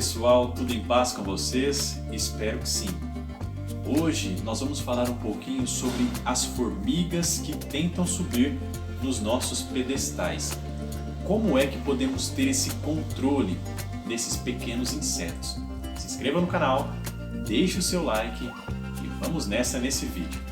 pessoal, tudo em paz com vocês? Espero que sim. Hoje nós vamos falar um pouquinho sobre as formigas que tentam subir nos nossos pedestais. Como é que podemos ter esse controle desses pequenos insetos? Se inscreva no canal, deixe o seu like e vamos nesse vídeo.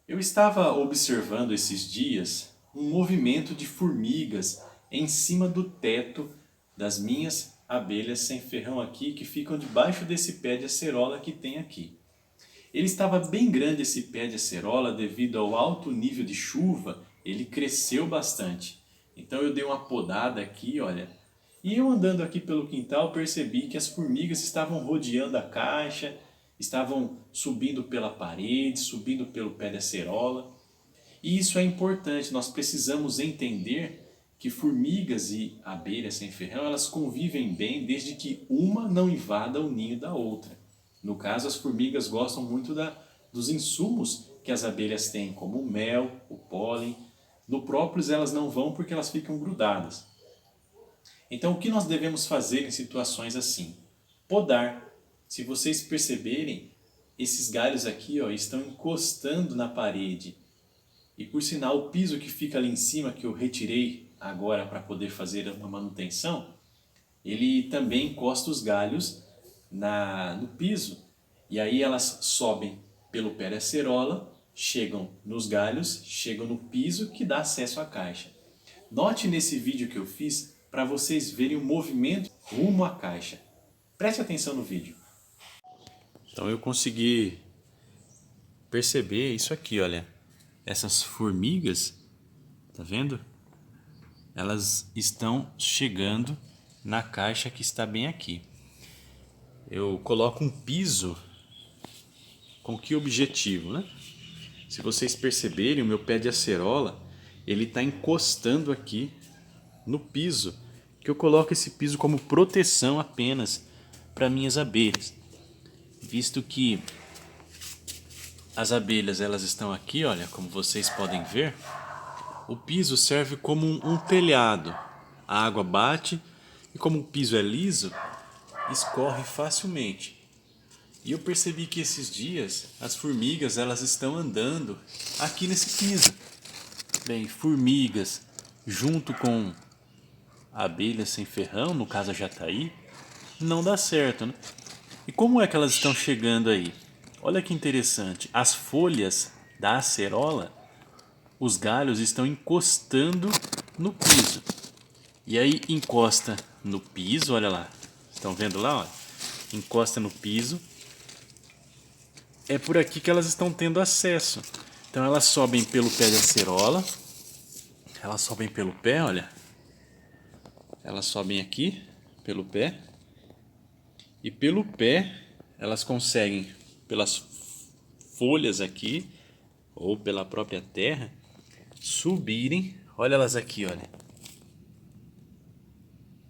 Eu estava observando esses dias um movimento de formigas em cima do teto das minhas abelhas sem ferrão aqui, que ficam debaixo desse pé de acerola que tem aqui. Ele estava bem grande, esse pé de acerola, devido ao alto nível de chuva, ele cresceu bastante. Então eu dei uma podada aqui, olha, e eu andando aqui pelo quintal percebi que as formigas estavam rodeando a caixa, estavam subindo pela parede, subindo pelo pé de acerola. E isso é importante, nós precisamos entender que formigas e abelhas sem ferrão, elas convivem bem desde que uma não invada o ninho da outra. No caso, as formigas gostam muito dos insumos que as abelhas têm, como o mel, o pólen. No própolis elas não vão porque elas ficam grudadas. Então o que nós devemos fazer em situações assim? Podar. Se vocês perceberem, esses galhos aqui estão encostando na parede. E por sinal, o piso que fica ali em cima, que eu retirei agora para poder fazer uma manutenção, ele também encosta os galhos no piso. E aí elas sobem pelo pé da acerola, chegam nos galhos, chegam no piso que dá acesso à caixa. Note nesse vídeo que eu fiz para vocês verem o movimento rumo à caixa. Preste atenção no vídeo. Então eu consegui perceber isso aqui, olha. Essas formigas, tá vendo? Elas estão chegando na caixa que está bem aqui. Eu coloco um piso com que objetivo, né? Se vocês perceberem, o meu pé de acerola, ele está encostando aqui no piso, que eu coloco esse piso como proteção apenas para minhas abelhas. Visto que as abelhas elas estão aqui, olha, como vocês podem ver, o piso serve como um telhado. A água bate e como o piso é liso, escorre facilmente. E eu percebi que esses dias as formigas elas estão andando aqui nesse piso. Bem, formigas junto com abelhas sem ferrão, no caso a jataí, não dá certo, né? E como é que elas estão chegando aí? Olha que interessante, as folhas da acerola, os galhos estão encostando no piso. E aí encosta no piso, olha lá. Estão vendo lá? Olha? Encosta no piso. É por aqui que elas estão tendo acesso. Então elas sobem pelo pé de acerola. Elas sobem pelo pé, olha. Elas sobem aqui pelo pé. E pelo pé elas conseguem, pelas folhas aqui, ou pela própria terra, subirem. Olha elas aqui, olha.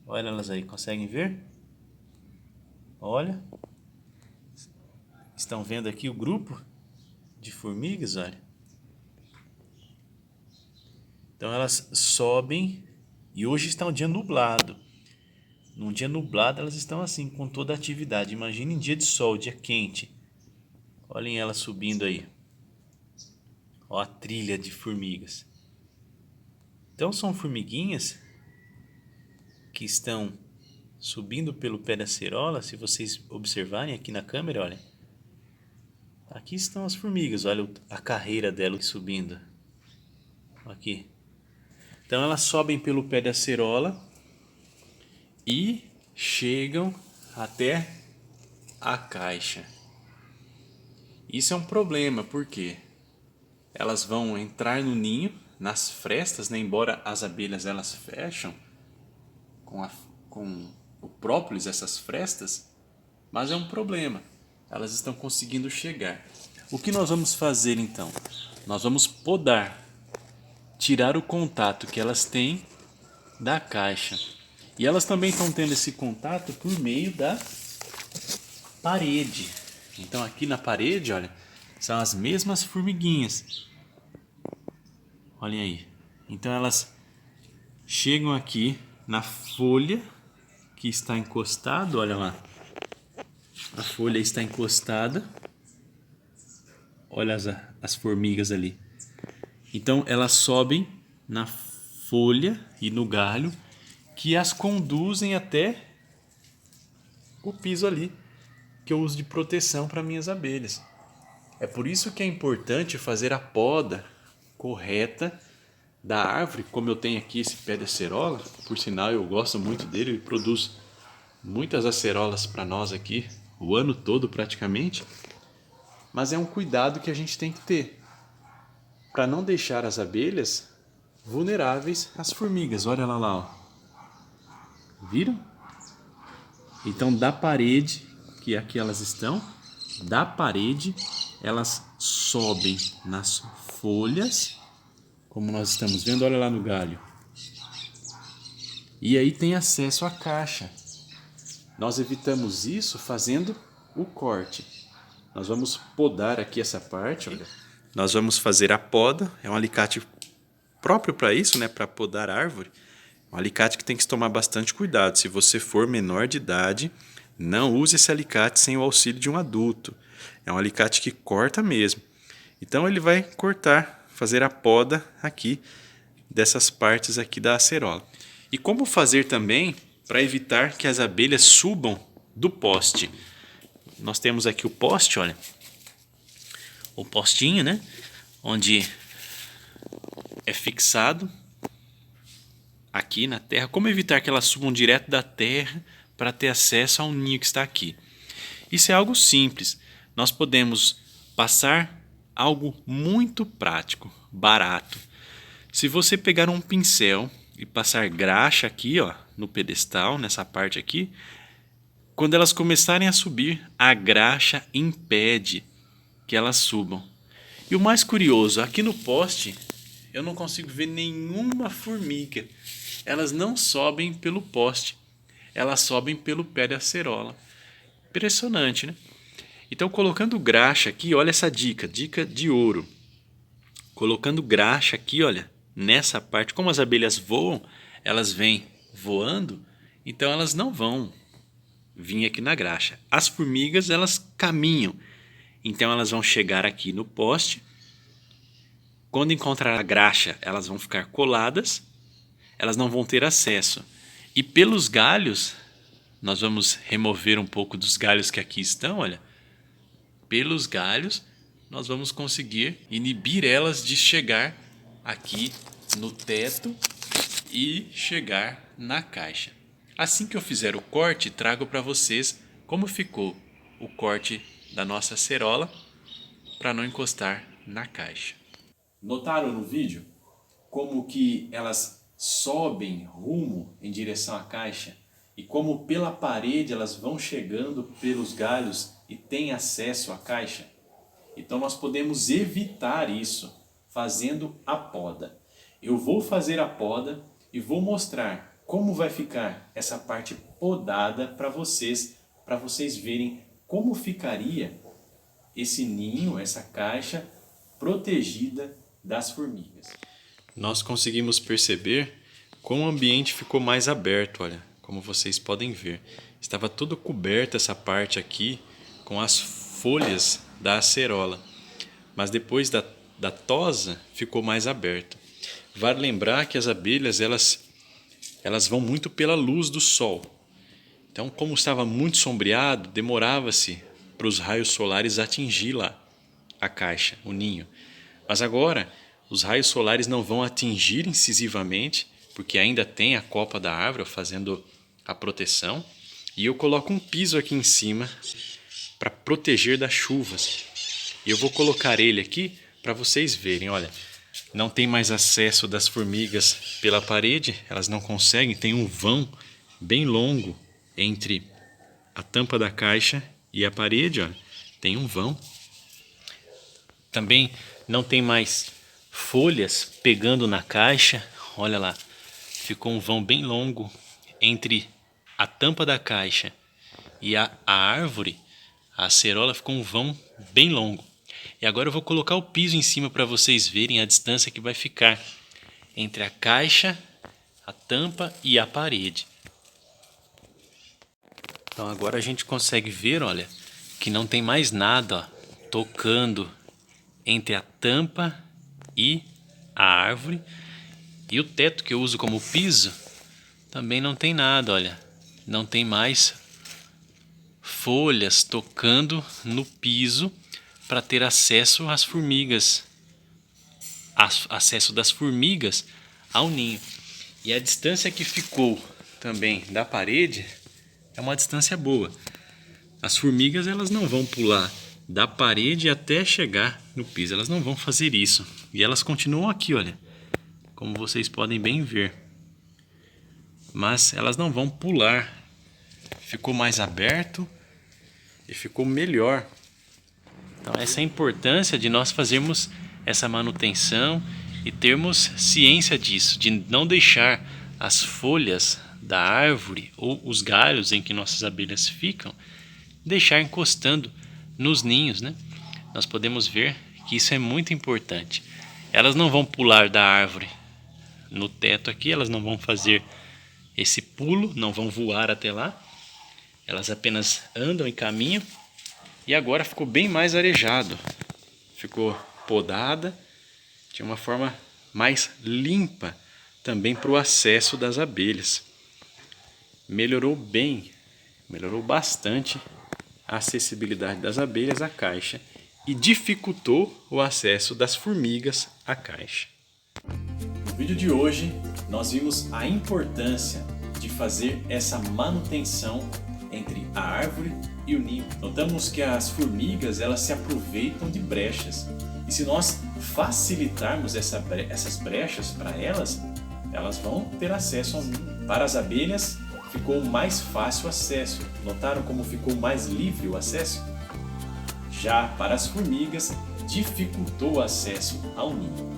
Olha elas aí, conseguem ver? Olha. Estão vendo aqui o grupo de formigas, olha. Então elas sobem e hoje está um dia nublado. Num dia nublado elas estão assim, com toda a atividade. Imagine em dia de sol, dia quente. Olhem elas subindo aí. Olha a trilha de formigas. Então são formiguinhas que estão subindo pelo pé da acerola. Se vocês observarem aqui na câmera, olha. Aqui estão as formigas, olha a carreira dela subindo. Aqui. Então elas sobem pelo pé da acerola e chegam até a caixa. Isso é um problema, porque elas vão entrar no ninho, nas frestas, né? Embora as abelhas elas fecham com o própolis essas frestas, mas é um problema. Elas estão conseguindo chegar. O que nós vamos fazer então? Nós vamos podar, tirar o contato que elas têm da caixa. E elas também estão tendo esse contato por meio da parede. Então aqui na parede, olha, são as mesmas formiguinhas. Olhem aí. Então elas chegam aqui na folha que está encostado, olha lá. A folha está encostada. Olha as formigas ali. Então elas sobem na folha e no galho que as conduzem até o piso ali que eu uso de proteção para minhas abelhas. É por isso que é importante fazer a poda correta da árvore, como eu tenho aqui esse pé de acerola, por sinal eu gosto muito dele, ele produz muitas acerolas para nós aqui, o ano todo praticamente, mas é um cuidado que a gente tem que ter, para não deixar as abelhas vulneráveis às formigas. Olha lá, ó. Viram? Então da parede, que aqui elas estão, da parede elas sobem nas folhas, como nós estamos vendo, olha lá no galho. E aí tem acesso à caixa. Nós evitamos isso fazendo o corte. Nós vamos podar aqui essa parte, olha. Nós vamos fazer a poda, é um alicate próprio para isso, né, para podar árvore. Um alicate que tem que tomar bastante cuidado. Se você for menor de idade, não use esse alicate sem o auxílio de um adulto. É um alicate que corta mesmo. Então ele vai cortar, fazer a poda aqui dessas partes aqui da acerola. E como fazer também para evitar que as abelhas subam do poste? Nós temos aqui o poste, olha. O postinho, né? Onde é fixado aqui na terra. Como evitar que elas subam direto da terra para ter acesso ao ninho que está aqui? Isso é algo simples. Nós podemos passar algo muito prático, barato. Se você pegar um pincel e passar graxa aqui, ó, no pedestal, nessa parte aqui, quando elas começarem a subir, a graxa impede que elas subam. E o mais curioso, aqui no poste, eu não consigo ver nenhuma formiga. Elas não sobem pelo poste, elas sobem pelo pé de acerola. Impressionante, né? Então, colocando graxa aqui, olha essa dica de ouro. Colocando graxa aqui, olha, nessa parte, como as abelhas voam, elas vêm voando, então elas não vão vir aqui na graxa. As formigas, elas caminham, então elas vão chegar aqui no poste. Quando encontrar a graxa, elas vão ficar coladas, elas não vão ter acesso. E pelos galhos, nós vamos remover um pouco dos galhos que aqui estão, olha. Pelos galhos, nós vamos conseguir inibir elas de chegar aqui no teto e chegar na caixa. Assim que eu fizer o corte, trago para vocês como ficou o corte da nossa acerola para não encostar na caixa. Notaram no vídeo como que elas sobem rumo em direção à caixa e como pela parede elas vão chegando pelos galhos e têm acesso à caixa? Então nós podemos evitar isso fazendo a poda. Eu vou fazer a poda e vou mostrar como vai ficar essa parte podada para vocês verem como ficaria esse ninho, essa caixa protegida das formigas. Nós conseguimos perceber como o ambiente ficou mais aberto, olha, como vocês podem ver. Estava tudo coberto essa parte aqui com as folhas da acerola, mas depois da tosa ficou mais aberto. Vale lembrar que as abelhas elas vão muito pela luz do sol. Então, como estava muito sombreado, demorava-se para os raios solares atingir lá a caixa, o ninho. Mas agora os raios solares não vão atingir incisivamente, porque ainda tem a copa da árvore fazendo a proteção. E eu coloco um piso aqui em cima para proteger das chuvas. E eu vou colocar ele aqui para vocês verem, olha. Não tem mais acesso das formigas pela parede, elas não conseguem, tem um vão bem longo entre a tampa da caixa e a parede, olha. Tem um vão. Também não tem mais folhas pegando na caixa, olha lá. Ficou um vão bem longo entre a tampa da caixa e a árvore. A acerola ficou um vão bem longo. E agora eu vou colocar o piso em cima para vocês verem a distância que vai ficar entre a caixa, a tampa e a parede. Então agora a gente consegue ver, olha, que não tem mais nada, ó, tocando entre a tampa e a árvore. E o teto que eu uso como piso também não tem nada, olha. Não tem mais folhas tocando no piso para ter acesso às formigas. Acesso das formigas ao ninho. E a distância que ficou também da parede é uma distância boa. As formigas, elas não vão pular da parede até chegar no piso, elas não vão fazer isso. E elas continuam aqui, olha, como vocês podem bem ver. Mas elas não vão pular. Ficou mais aberto e ficou melhor. Então essa é a importância de nós fazermos essa manutenção e termos ciência disso, de não deixar as folhas da árvore ou os galhos em que nossas abelhas ficam, deixar encostando nos ninhos, né? Nós podemos ver que isso é muito importante. Elas não vão pular da árvore no teto aqui, elas não vão fazer esse pulo, não vão voar até lá. Elas apenas andam e caminham. E agora ficou bem mais arejado. Ficou podada, tinha uma forma mais limpa também para o acesso das abelhas. Melhorou bem, melhorou bastante a acessibilidade das abelhas à caixa e dificultou o acesso das formigas à caixa. No vídeo de hoje, nós vimos a importância de fazer essa manutenção entre a árvore e o ninho. Notamos que as formigas, elas se aproveitam de brechas. E se nós facilitarmos essas brechas para elas, elas vão ter acesso ao ninho. Para as abelhas, ficou mais fácil o acesso. Notaram como ficou mais livre o acesso? Já para as formigas, dificultou o acesso ao ninho.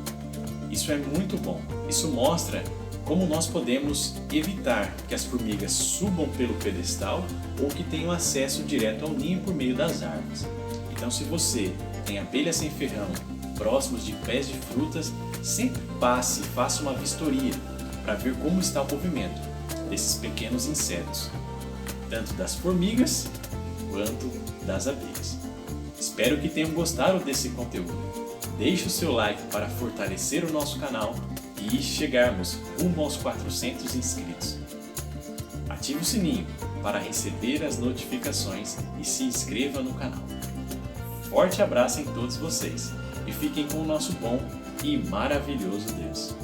Isso é muito bom. Isso mostra como nós podemos evitar que as formigas subam pelo pedestal ou que tenham acesso direto ao ninho por meio das árvores. Então, se você tem abelhas sem ferrão próximos de pés de frutas, sempre passe e faça uma vistoria para ver como está o movimento desses pequenos insetos, tanto das formigas quanto das abelhas. Espero que tenham gostado desse conteúdo. Deixe o seu like para fortalecer o nosso canal e chegarmos rumo aos 400 inscritos. Ative o sininho para receber as notificações e se inscreva no canal. Forte abraço em todos vocês e fiquem com o nosso bom e maravilhoso Deus.